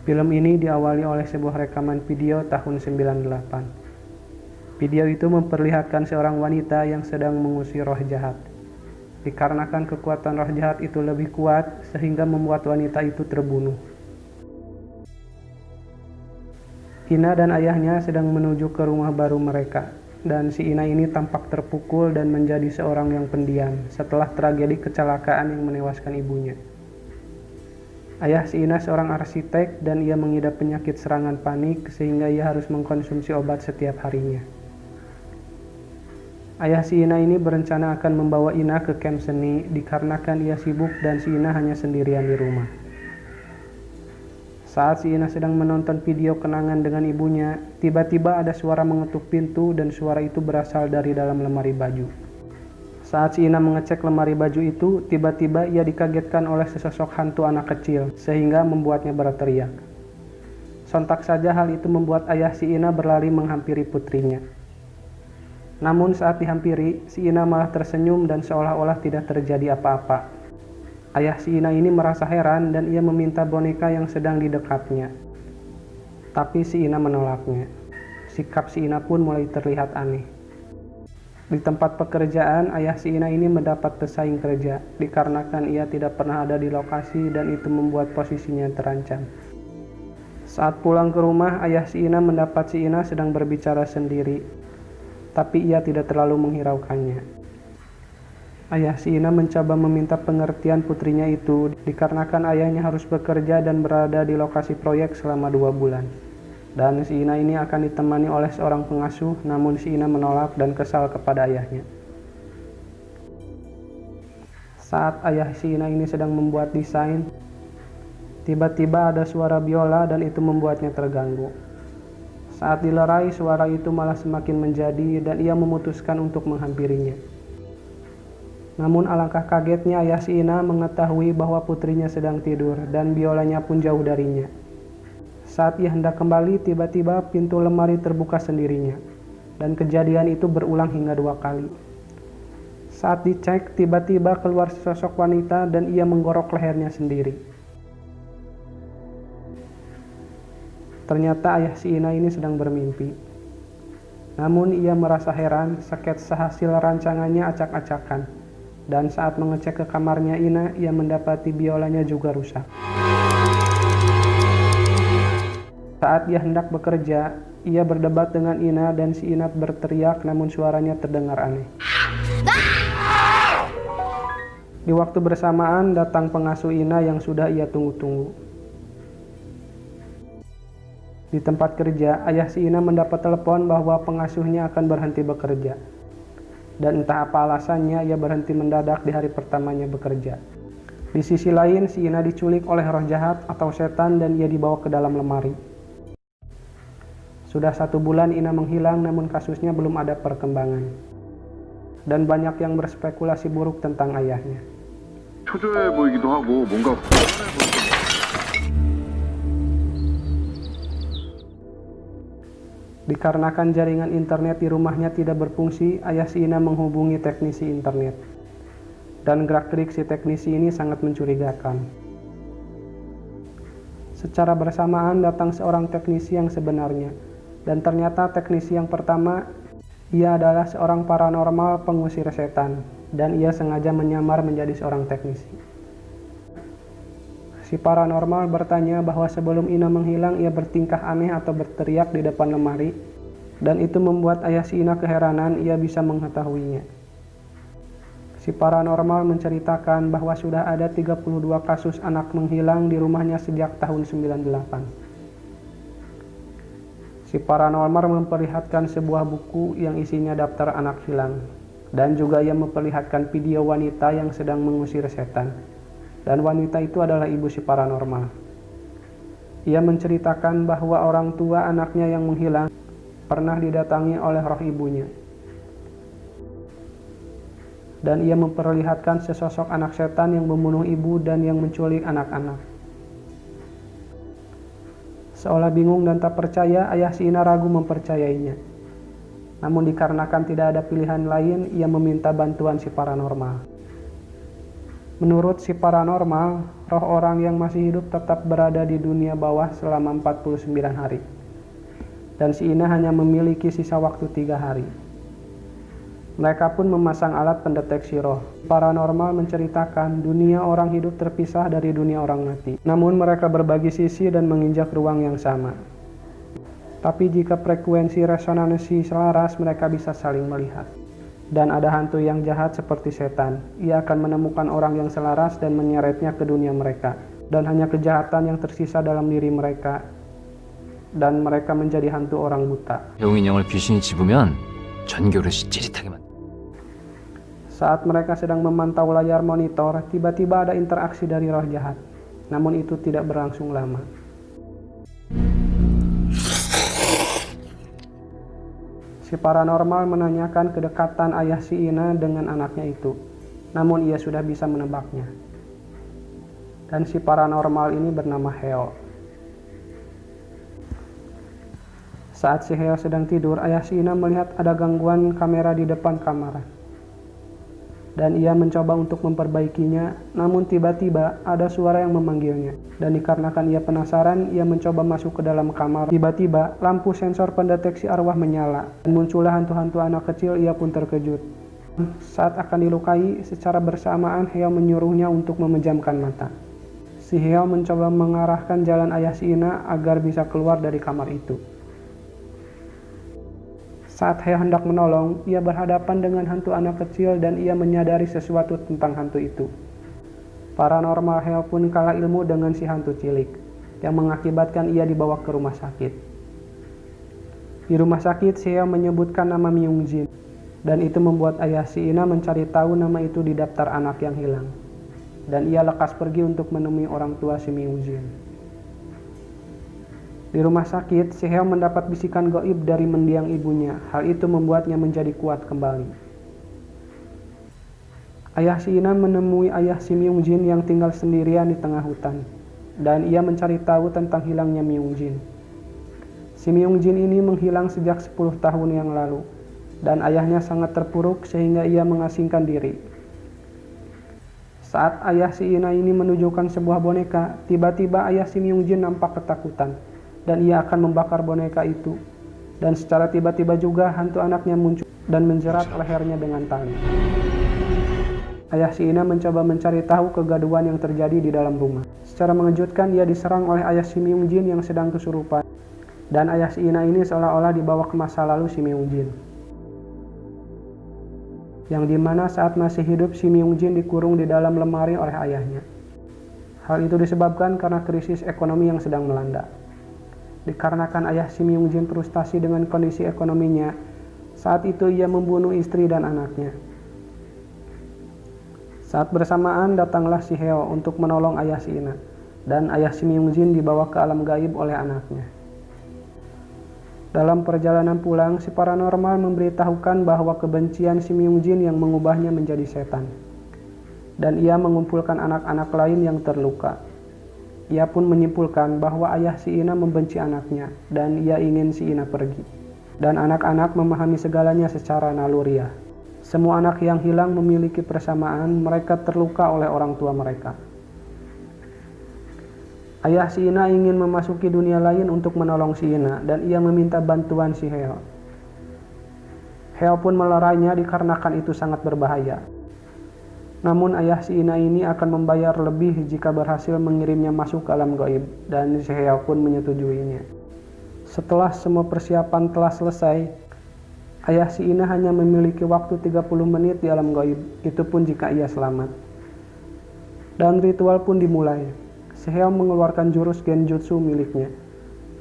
Film ini diawali oleh sebuah rekaman video tahun 98. Video itu memperlihatkan seorang wanita yang sedang mengusir roh jahat. Dikarenakan kekuatan roh jahat itu lebih kuat, sehingga membuat wanita itu terbunuh. Ina dan ayahnya sedang menuju ke rumah baru mereka, dan si Ina ini tampak terpukul dan menjadi seorang yang pendiam setelah tragedi kecelakaan yang menewaskan ibunya. Ayah si Ina seorang arsitek dan ia mengidap penyakit serangan panik sehingga ia harus mengkonsumsi obat setiap harinya. Ayah si Ina ini berencana akan membawa Ina ke camp seni dikarenakan ia sibuk dan si Ina hanya sendirian di rumah. Saat si Ina sedang menonton video kenangan dengan ibunya, tiba-tiba ada suara mengetuk pintu dan suara itu berasal dari dalam lemari baju. Saat si Ina mengecek lemari baju itu, tiba-tiba ia dikagetkan oleh sesosok hantu anak kecil, sehingga membuatnya berteriak. Sontak saja hal itu membuat ayah si Ina berlari menghampiri putrinya. Namun saat dihampiri, si Ina malah tersenyum dan seolah-olah tidak terjadi apa-apa. Ayah si Ina ini merasa heran dan ia meminta boneka yang sedang didekapnya. Tapi si Ina menolaknya. Sikap si Ina pun mulai terlihat aneh. Di tempat pekerjaan, ayah si Ina ini mendapat pesaing kerja, dikarenakan ia tidak pernah ada di lokasi dan itu membuat posisinya terancam. Saat pulang ke rumah, ayah si Ina mendapat si Ina sedang berbicara sendiri, tapi ia tidak terlalu menghiraukannya. Ayah si Ina mencoba meminta pengertian putrinya itu, dikarenakan ayahnya harus bekerja dan berada di lokasi proyek selama 2 bulan. Dan si Ina ini akan ditemani oleh seorang pengasuh, namun si Ina menolak dan kesal kepada ayahnya. Saat ayah si Ina ini sedang membuat desain, tiba-tiba ada suara biola dan itu membuatnya terganggu. Saat dilerai, suara itu malah semakin menjadi dan ia memutuskan untuk menghampirinya. Namun alangkah kagetnya ayah si Ina mengetahui bahwa putrinya sedang tidur dan biolanya pun jauh darinya. Saat ia hendak kembali, tiba-tiba pintu lemari terbuka sendirinya, dan kejadian itu berulang hingga 2 kali. Saat dicek, tiba-tiba keluar sesosok wanita dan ia menggorok lehernya sendiri. Ternyata ayah si Ina ini sedang bermimpi. Namun ia merasa heran, sketsa hasil rancangannya acak-acakan, dan saat mengecek ke kamarnya Ina, ia mendapati biolanya juga rusak. Saat ia hendak bekerja, ia berdebat dengan Ina dan si Ina berteriak namun suaranya terdengar aneh. Di waktu bersamaan datang pengasuh Ina yang sudah ia tunggu-tunggu. Di tempat kerja, ayah si Ina mendapat telepon bahwa pengasuhnya akan berhenti bekerja. Dan entah apa alasannya ia berhenti mendadak di hari pertamanya bekerja. Di sisi lain, si Ina diculik oleh roh jahat atau setan dan ia dibawa ke dalam lemari. Sudah 1 bulan Ina menghilang namun kasusnya belum ada perkembangan. Dan banyak yang berspekulasi buruk tentang ayahnya. 초조해 보이기도 하고 뭔가 Dikarenakan jaringan internet di rumahnya tidak berfungsi, ayah si Ina menghubungi teknisi internet. Dan gerak-gerik si teknisi ini sangat mencurigakan. Secara bersamaan datang seorang teknisi yang sebenarnya. Dan ternyata teknisi yang pertama, ia adalah seorang paranormal pengusir setan, dan ia sengaja menyamar menjadi seorang teknisi. Si paranormal bertanya bahwa sebelum Ina menghilang, ia bertingkah aneh atau berteriak di depan lemari, dan itu membuat ayah si Ina keheranan ia bisa mengetahuinya. Si paranormal menceritakan bahwa sudah ada 32 kasus anak menghilang di rumahnya sejak tahun 98. Si paranormal memperlihatkan sebuah buku yang isinya daftar anak hilang, dan juga ia memperlihatkan video wanita yang sedang mengusir setan, dan wanita itu adalah ibu si paranormal. Ia menceritakan bahwa orang tua anaknya yang menghilang pernah didatangi oleh roh ibunya, dan ia memperlihatkan sesosok anak setan yang membunuh ibu dan yang menculik anak-anak. Seolah bingung dan tak percaya, ayah si Ina ragu mempercayainya. Namun dikarenakan tidak ada pilihan lain, ia meminta bantuan si paranormal. Menurut si paranormal, roh orang yang masih hidup tetap berada di dunia bawah selama 49 hari. Dan si Ina hanya memiliki sisa waktu 3 hari. Mereka pun memasang alat pendeteksi roh. Paranormal menceritakan dunia orang hidup terpisah dari dunia orang mati. Namun mereka berbagi sisi dan menginjak ruang yang sama. Tapi jika frekuensi resonansi selaras, mereka bisa saling melihat. Dan ada hantu yang jahat seperti setan. Ia akan menemukan orang yang selaras dan menyeretnya ke dunia mereka. Dan hanya kejahatan yang tersisa dalam diri mereka. Dan mereka menjadi hantu orang buta. 배웅 인형을 귀신이 집으면 전교를 찌릿하게 만든다. Saat mereka sedang memantau layar monitor, tiba-tiba ada interaksi dari roh jahat. Namun itu tidak berlangsung lama. Si paranormal menanyakan kedekatan ayah si Ina dengan anaknya itu. Namun ia sudah bisa menebaknya. Dan si paranormal ini bernama Heo. Saat si Heo sedang tidur, ayah si Ina melihat ada gangguan kamera di depan kamar. Dan ia mencoba untuk memperbaikinya, namun tiba-tiba ada suara yang memanggilnya. Dan dikarenakan ia penasaran, ia mencoba masuk ke dalam kamar. Tiba-tiba, lampu sensor pendeteksi arwah menyala. Dan muncullah hantu-hantu anak kecil, ia pun terkejut. Saat akan dilukai, secara bersamaan Heo menyuruhnya untuk memejamkan mata. Si Heo mencoba mengarahkan jalan ayah si Ina agar bisa keluar dari kamar itu. Saat Heo hendak menolong, ia berhadapan dengan hantu anak kecil dan ia menyadari sesuatu tentang hantu itu. Paranormal Heo pun kalah ilmu dengan si hantu cilik, yang mengakibatkan ia dibawa ke rumah sakit. Di rumah sakit, si Heo menyebutkan nama Myung Jin, dan itu membuat ayah si Ina mencari tahu nama itu di daftar anak yang hilang. Dan ia lekas pergi untuk menemui orang tua si Myung Jin. Di rumah sakit, si Heo mendapat bisikan gaib dari mendiang ibunya. Hal itu membuatnya menjadi kuat kembali. Ayah si Ina menemui ayah si Myung Jin yang tinggal sendirian di tengah hutan. Dan ia mencari tahu tentang hilangnya Myung Jin. Si Myung Jin ini menghilang sejak 10 tahun yang lalu. Dan ayahnya sangat terpuruk sehingga ia mengasingkan diri. Saat ayah si Ina ini menunjukkan sebuah boneka, tiba-tiba ayah si Myung Jin nampak ketakutan. Dan ia akan membakar boneka itu. Dan secara tiba-tiba juga hantu anaknya muncul dan menjerat lehernya dengan tali. Ayah si Ina mencoba mencari tahu kegaduhan yang terjadi di dalam rumah. Secara mengejutkan, ia diserang oleh ayah si Myung Jin yang sedang kesurupan. Dan ayah si Ina ini seolah-olah dibawa ke masa lalu si Myung Jin. Yang dimana saat masih hidup si Myung Jin dikurung di dalam lemari oleh ayahnya. Hal itu disebabkan karena krisis ekonomi yang sedang melanda. Dikarenakan ayah si Myung Jin frustasi dengan kondisi ekonominya, saat itu ia membunuh istri dan anaknya. Saat bersamaan datanglah si Heo untuk menolong ayah si Ina, dan ayah si Myung Jin dibawa ke alam gaib oleh anaknya. Dalam perjalanan pulang, si paranormal memberitahukan bahwa kebencian si Myung Jin yang mengubahnya menjadi setan. Dan ia mengumpulkan anak-anak lain yang terluka. Ia pun menyimpulkan bahwa ayah si Ina membenci anaknya dan ia ingin si Ina pergi. Dan anak-anak memahami segalanya secara naluriah. Semua anak yang hilang memiliki persamaan, mereka terluka oleh orang tua mereka. Ayah si Ina ingin memasuki dunia lain untuk menolong si Ina dan ia meminta bantuan si Heo. Heo pun melarainya dikarenakan itu sangat berbahaya. Namun ayah si Ina ini akan membayar lebih jika berhasil mengirimnya masuk ke alam gaib dan si Heo pun menyetujuinya. Setelah semua persiapan telah selesai, ayah si Ina hanya memiliki waktu 30 menit di alam gaib, itu pun jika ia selamat. Dan ritual pun dimulai. Si Heo mengeluarkan jurus genjutsu miliknya.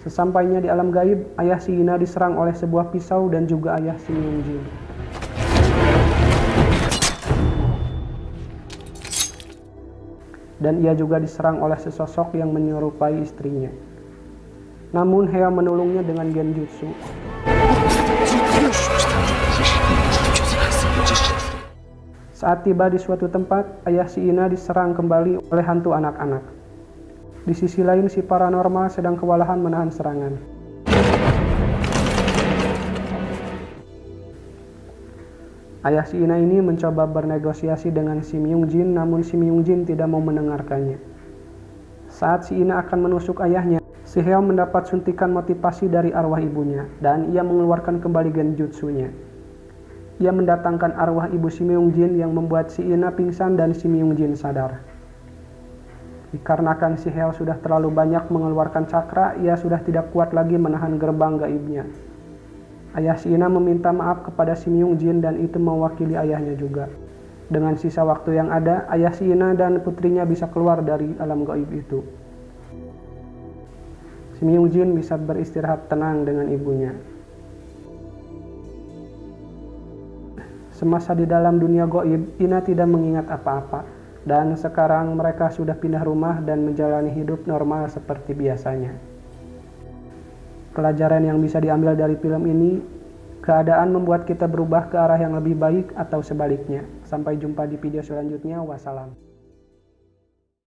Sesampainya di alam gaib, ayah si Ina diserang oleh sebuah pisau dan juga ayah si Myung Jin. Dan ia juga diserang oleh sesosok yang menyerupai istrinya. Namun Heo menolongnya dengan genjutsu. Saat tiba di suatu tempat, ayah si Ina diserang kembali oleh hantu anak-anak. Di sisi lain, si paranormal sedang kewalahan menahan serangan. Ayah si Ina ini mencoba bernegosiasi dengan si Myung Jin, namun si Myung Jin tidak mau mendengarkannya. Saat si Ina akan menusuk ayahnya, si Heo mendapat suntikan motivasi dari arwah ibunya, dan ia mengeluarkan kembali genjutsunya. Ia mendatangkan arwah ibu si Myung Jin yang membuat si Ina pingsan dan si Myung Jin sadar. Dikarenakan si Heo sudah terlalu banyak mengeluarkan cakra, ia sudah tidak kuat lagi menahan gerbang gaibnya. Ayah si Ina meminta maaf kepada si Myung Jin dan itu mewakili ayahnya juga. Dengan sisa waktu yang ada, ayah si Ina dan putrinya bisa keluar dari alam gaib itu. Si Myung Jin bisa beristirahat tenang dengan ibunya. Semasa di dalam dunia gaib, Ina tidak mengingat apa-apa, dan sekarang mereka sudah pindah rumah dan menjalani hidup normal seperti biasanya. Pelajaran yang bisa diambil dari film ini, keadaan membuat kita berubah ke arah yang lebih baik atau sebaliknya. Sampai jumpa di video selanjutnya. Wassalam.